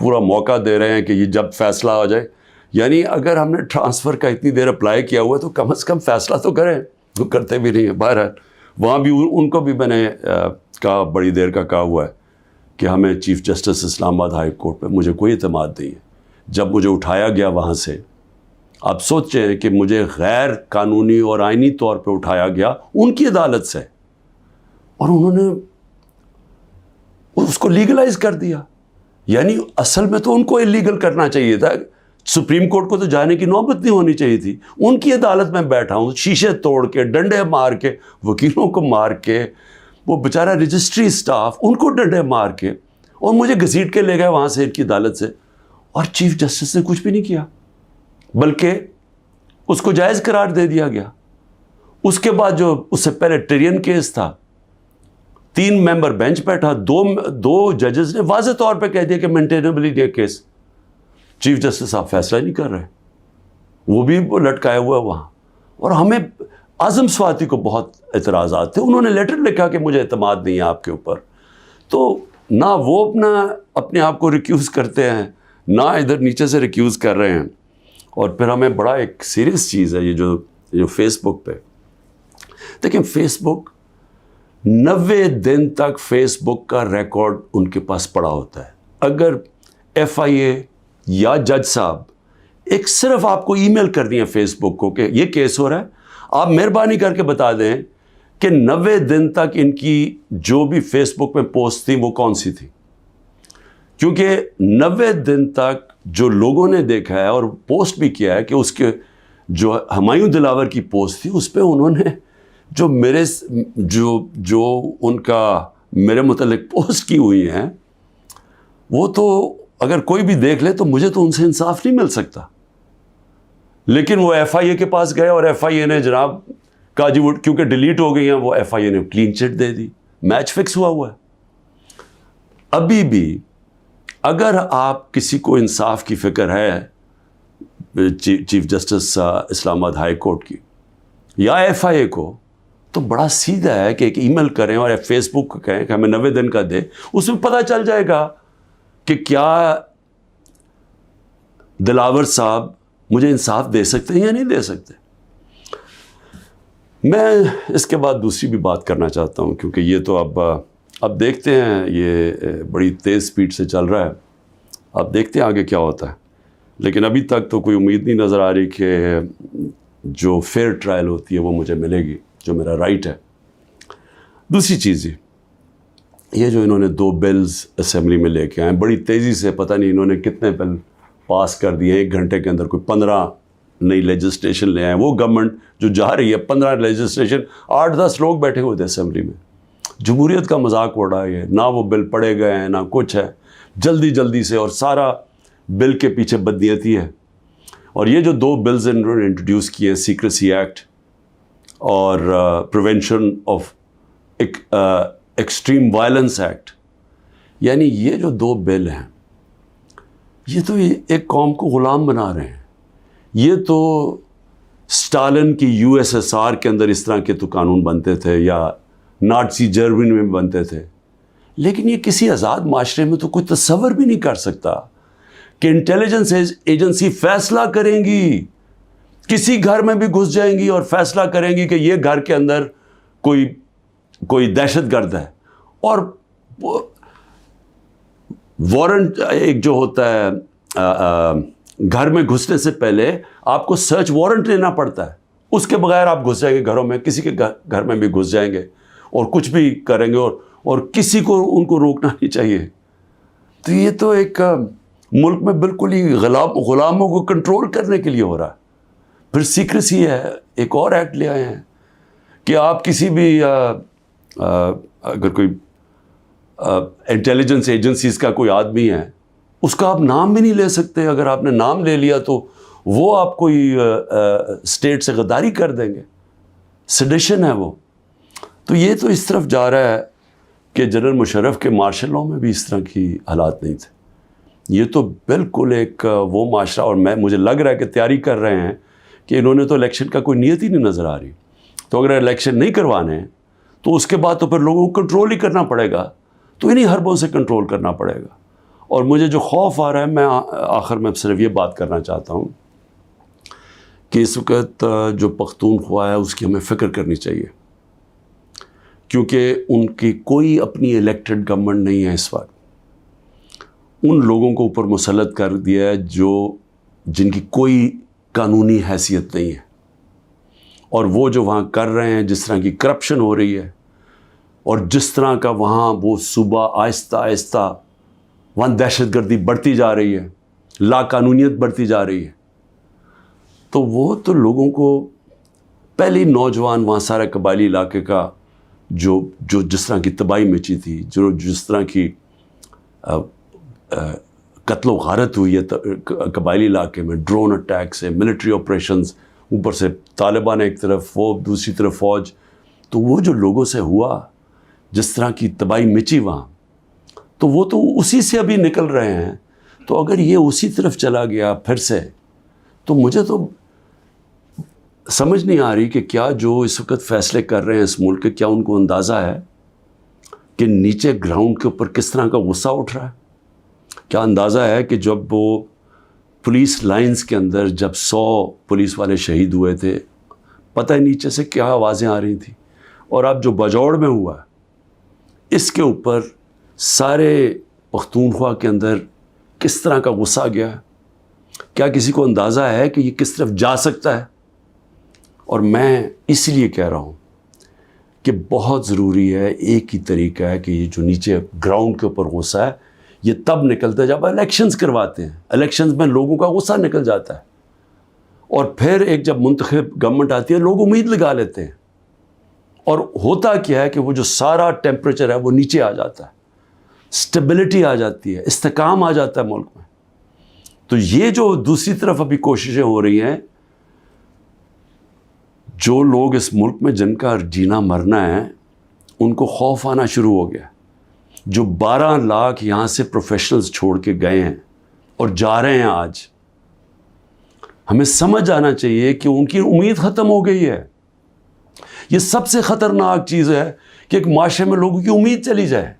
پورا موقع دے رہے ہیں کہ یہ جب فیصلہ ہو جائے. یعنی اگر ہم نے ٹرانسفر کا اتنی دیر اپلائی کیا ہوا ہے تو کم از کم فیصلہ تو کریں. وہ کرتے بھی نہیں ہیں. بہرحال وہاں بھی ان کو بھی میں نے کہا، بڑی دیر کا کہا ہوا ہے کہ ہمیں چیف جسٹس اسلام آباد ہائی کورٹ پہ مجھے کوئی اعتماد نہیں ہے. جب مجھے اٹھایا گیا وہاں سے، آپ سوچیں کہ مجھے غیر قانونی اور آئینی طور پہ اٹھایا گیا ان کی عدالت سے، اور انہوں نے اس کو لیگلائز کر دیا. یعنی اصل میں تو ان کو اللیگل کرنا چاہیے تھا. سپریم کورٹ کو تو جانے کی نوبت نہیں ہونی چاہیے تھی. ان کی عدالت میں بیٹھا ہوں، شیشے توڑ کے، ڈنڈے مار کے، وکیلوں کو مار کے، وہ بیچارہ رجسٹری اسٹاف ان کو ڈنڈے مار کے، اور مجھے گھسیٹ کے لے گئے وہاں سے ان کی عدالت سے. اور چیف جسٹس نے کچھ بھی نہیں کیا، بلکہ اس کو جائز قرار دے دیا گیا. اس کے بعد جو اس سے پہلے ٹرین کیس تھا، 3 ممبر بینچ بیٹھا، دو ججز نے واضح طور پہ کہہ دیا کہ مینٹینیبل ہے کیس. چیف جسٹس صاحب فیصلہ نہیں کر رہے، وہ بھی لٹکائے ہوا ہے وہاں. اور ہمیں اعظم سواتی کو بہت اعتراضات تھے. انہوں نے لیٹر لکھا کہ مجھے اعتماد نہیں ہے آپ کے اوپر. تو نہ وہ اپنے آپ کو ریکیوز کرتے ہیں، نہ ادھر نیچے سے ریکیوز کر رہے ہیں. اور پھر ہمیں بڑا ایک سیریس چیز ہے یہ جو فیس بک پہ دیکھیں. فیس بک 90 دن تک فیس بک کا ریکارڈ ان کے پاس پڑا ہوتا ہے. اگر FIA یا جج صاحب ایک صرف آپ کو ای میل کرنی ہے فیس بک کو کہ یہ کیس ہو رہا ہے، آپ مہربانی کر کے بتا دیں کہ 90 دن تک ان کی جو بھی فیس بک پہ پوسٹ تھی وہ کون سی تھی. کیونکہ 90 دن تک جو لوگوں نے دیکھا ہے اور پوسٹ بھی کیا ہے کہ اس کے جو ہمایوں دلاور کی پوسٹ تھی اس پہ انہوں نے جو ان کا میرے متعلق پوسٹ کی ہوئی ہیں، وہ تو اگر کوئی بھی دیکھ لے تو مجھے تو ان سے انصاف نہیں مل سکتا. لیکن وہ FIA کے پاس گئے اور FIA نے جناب کہا جی وہ کیونکہ ڈیلیٹ ہو گئی ہیں، وہ FIA نے کلین چٹ دے دی. میچ فکس ہوا ہے. ابھی بھی اگر آپ کسی کو انصاف کی فکر ہے چیف جسٹس اسلام آباد ہائی کورٹ کی یا FIA کو، تو بڑا سیدھا ہے کہ ایک ای میل کریں اور فیس بک کو کہیں کہ ہمیں 90 دن کا دے. اس میں پتہ چل جائے گا کہ کیا دلاور صاحب مجھے انصاف دے سکتے ہیں یا نہیں دے سکتے. میں اس کے بعد دوسری بھی بات کرنا چاہتا ہوں، کیونکہ یہ تو اب دیکھتے ہیں، یہ بڑی تیز سپیڈ سے چل رہا ہے. اب دیکھتے ہیں آگے کیا ہوتا ہے. لیکن ابھی تک تو کوئی امید نہیں نظر آ رہی کہ جو فیئر ٹرائل ہوتی ہے وہ مجھے ملے گی، جو میرا رائٹ ہے. دوسری چیز یہ جو انہوں نے 2 بلز اسمبلی میں لے کے آئے بڑی تیزی سے، پتہ نہیں انہوں نے کتنے بل پاس کر دیے 1 گھنٹے کے اندر. کوئی 15 نئی لیجسلیشن لے آئے. وہ گورنمنٹ جو جا رہی ہے 15 لیجسلیشن، 8-10 لوگ بیٹھے ہوئے تھے اسمبلی میں. جمہوریت کا مذاق اڑ رہا ہے. نہ وہ بل پڑھے گئے ہیں نہ کچھ ہے، جلدی سے، اور سارا بل کے پیچھے بدنیتی ہے. اور یہ جو 2 بلز انہوں نے انٹروڈیوس کیے ہیں، سیکریسی ایکٹ اور prevention of extreme violence act, یعنی یہ جو 2 بل ہیں یہ تو ایک قوم کو غلام بنا رہے ہیں. یہ تو اسٹالن کی USSR کے اندر اس طرح کے تو قانون بنتے تھے، یا نازی جرمنی میں بنتے تھے. لیکن یہ کسی آزاد معاشرے میں تو کوئی تصور بھی نہیں کر سکتا کہ انٹیلیجنس ایجنسی فیصلہ کریں گی، کسی گھر میں بھی گھس جائیں گی اور فیصلہ کریں گی کہ یہ گھر کے اندر کوئی دہشت گرد ہے. اور وارنٹ ایک جو ہوتا ہے گھر میں گھسنے سے پہلے آپ کو سرچ وارنٹ لینا پڑتا ہے. اس کے بغیر آپ گھس جائیں گے گھروں میں، کسی کے گھر میں بھی گھس جائیں گے اور کچھ بھی کریں گے، اور کسی کو ان کو روکنا نہیں چاہیے. تو یہ تو ایک ملک میں بالکل ہی غلاموں کو کنٹرول کرنے کے لیے ہو رہا ہے. پھر سیکریسی ہے، ایک اور ایکٹ لے آئے ہیں کہ آپ کسی بھی اگر کوئی انٹیلیجنس ایجنسیز کا کوئی آدمی ہے، اس کا آپ نام بھی نہیں لے سکتے. اگر آپ نے نام لے لیا تو وہ آپ کوئی اسٹیٹ سے غداری کر دیں گے، سیڈیشن ہے وہ. تو یہ تو اس طرف جا رہا ہے کہ جنرل مشرف کے مارشل لاء میں بھی اس طرح کی حالات نہیں تھے. یہ تو بالکل ایک وہ معاشرہ، اور مجھے لگ رہا ہے کہ تیاری کر رہے ہیں کہ انہوں نے تو الیکشن کا کوئی نیت ہی نہیں نظر آ رہی. تو اگر الیکشن نہیں کروانے ہیں تو اس کے بعد تو پھر لوگوں کو کنٹرول ہی کرنا پڑے گا. تو انہی حربوں سے کنٹرول کرنا پڑے گا. اور مجھے جو خوف آ رہا ہے، میں آخر میں صرف یہ بات کرنا چاہتا ہوں کہ اس وقت جو پختونخوا ہے اس کی ہمیں فکر کرنی چاہیے، کیونکہ ان کی کوئی اپنی الیکٹڈ گورنمنٹ نہیں ہے اس وقت. ان لوگوں کو اوپر مسلط کر دیا ہے جن کی کوئی قانونی حیثیت نہیں ہے، اور وہ جو وہاں کر رہے ہیں، جس طرح کی کرپشن ہو رہی ہے اور جس طرح کا وہاں وہ صوبہ آہستہ آہستہ وہاں دہشت گردی بڑھتی جا رہی ہے، لا قانونیت بڑھتی جا رہی ہے، تو وہ تو لوگوں کو پہلے نوجوان وہاں سارے قبائلی علاقے کا جو جس طرح کی تباہی مچی تھی، جس طرح کی قتل و غارت ہوئی ہے قبائلی علاقے میں، ڈرون اٹیک سے، ملٹری آپریشنز، اوپر سے طالبان ایک طرف، وہ دوسری طرف فوج، تو وہ جو لوگوں سے ہوا، جس طرح کی تباہی مچی وہاں، تو وہ تو اسی سے ابھی نکل رہے ہیں. تو اگر یہ اسی طرف چلا گیا پھر سے، تو مجھے تو سمجھ نہیں آ رہی کہ کیا جو اس وقت فیصلے کر رہے ہیں اس ملک کے، کیا ان کو اندازہ ہے کہ نیچے گراؤنڈ کے اوپر کس طرح کا غصہ اٹھ رہا ہے؟ کیا اندازہ ہے کہ جب وہ پولیس لائنز کے اندر جب 100 پولیس والے شہید ہوئے تھے، پتہ ہے نیچے سے کیا آوازیں آ رہی تھیں؟ اور اب جو بجوڑ میں ہوا اس کے اوپر سارے پختونخوا کے اندر کس طرح کا غصہ گیا؟ کیا کسی کو اندازہ ہے کہ یہ کس طرف جا سکتا ہے؟ اور میں اس لیے کہہ رہا ہوں کہ بہت ضروری ہے، ایک ہی طریقہ ہے کہ یہ جو نیچے گراؤنڈ کے اوپر غصہ ہے یہ تب نکلتا ہے جب الیکشنز کرواتے ہیں. الیکشنز میں لوگوں کا غصہ نکل جاتا ہے، اور پھر ایک جب منتخب گورنمنٹ آتی ہے لوگ امید لگا لیتے ہیں، اور ہوتا کیا ہے کہ وہ جو سارا ٹیمپریچر ہے وہ نیچے آ جاتا ہے، اسٹیبلٹی آ جاتی ہے، استحکام آ جاتا ہے ملک میں. تو یہ جو دوسری طرف ابھی کوششیں ہو رہی ہیں، جو لوگ اس ملک میں جن کا جینا مرنا ہے ان کو خوف آنا شروع ہو گیا. جو 12 لاکھ یہاں سے پروفیشنلز چھوڑ کے گئے ہیں اور جا رہے ہیں، آج ہمیں سمجھ آنا چاہیے کہ ان کی امید ختم ہو گئی ہے. یہ سب سے خطرناک چیز ہے کہ ایک معاشرے میں لوگوں کی امید چلی جائے.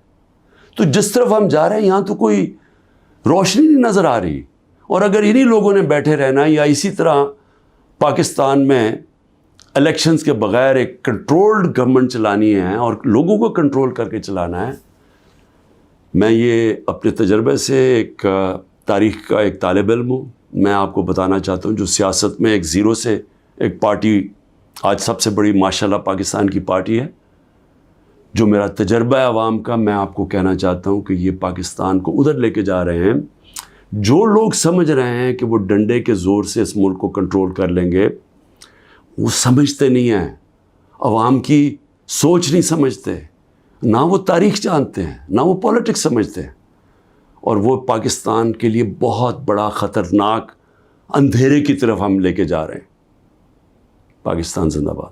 تو جس طرف ہم جا رہے ہیں یہاں تو کوئی روشنی نہیں نظر آ رہی، اور اگر انہی لوگوں نے بیٹھے رہنا یا اسی طرح پاکستان میں الیکشنز کے بغیر ایک کنٹرولڈ گورنمنٹ چلانی ہے اور لوگوں کو کنٹرول کر کے چلانا ہے. میں یہ اپنے تجربے سے ایک تاریخ کا ایک طالب علم ہوں، میں آپ کو بتانا چاہتا ہوں جو سیاست میں ایک زیرو سے ایک پارٹی آج سب سے بڑی ماشاءاللہ پاکستان کی پارٹی ہے، جو میرا تجربہ ہے عوام کا، میں آپ کو کہنا چاہتا ہوں کہ یہ پاکستان کو ادھر لے کے جا رہے ہیں. جو لوگ سمجھ رہے ہیں کہ وہ ڈنڈے کے زور سے اس ملک کو کنٹرول کر لیں گے، وہ سمجھتے نہیں ہیں، عوام کی سوچ نہیں سمجھتے، نہ وہ تاریخ جانتے ہیں، نہ وہ پولیٹکس سمجھتے ہیں، اور وہ پاکستان کے لیے بہت بڑا خطرناک اندھیرے کی طرف ہم لے کے جا رہے ہیں. پاکستان زندہ باد.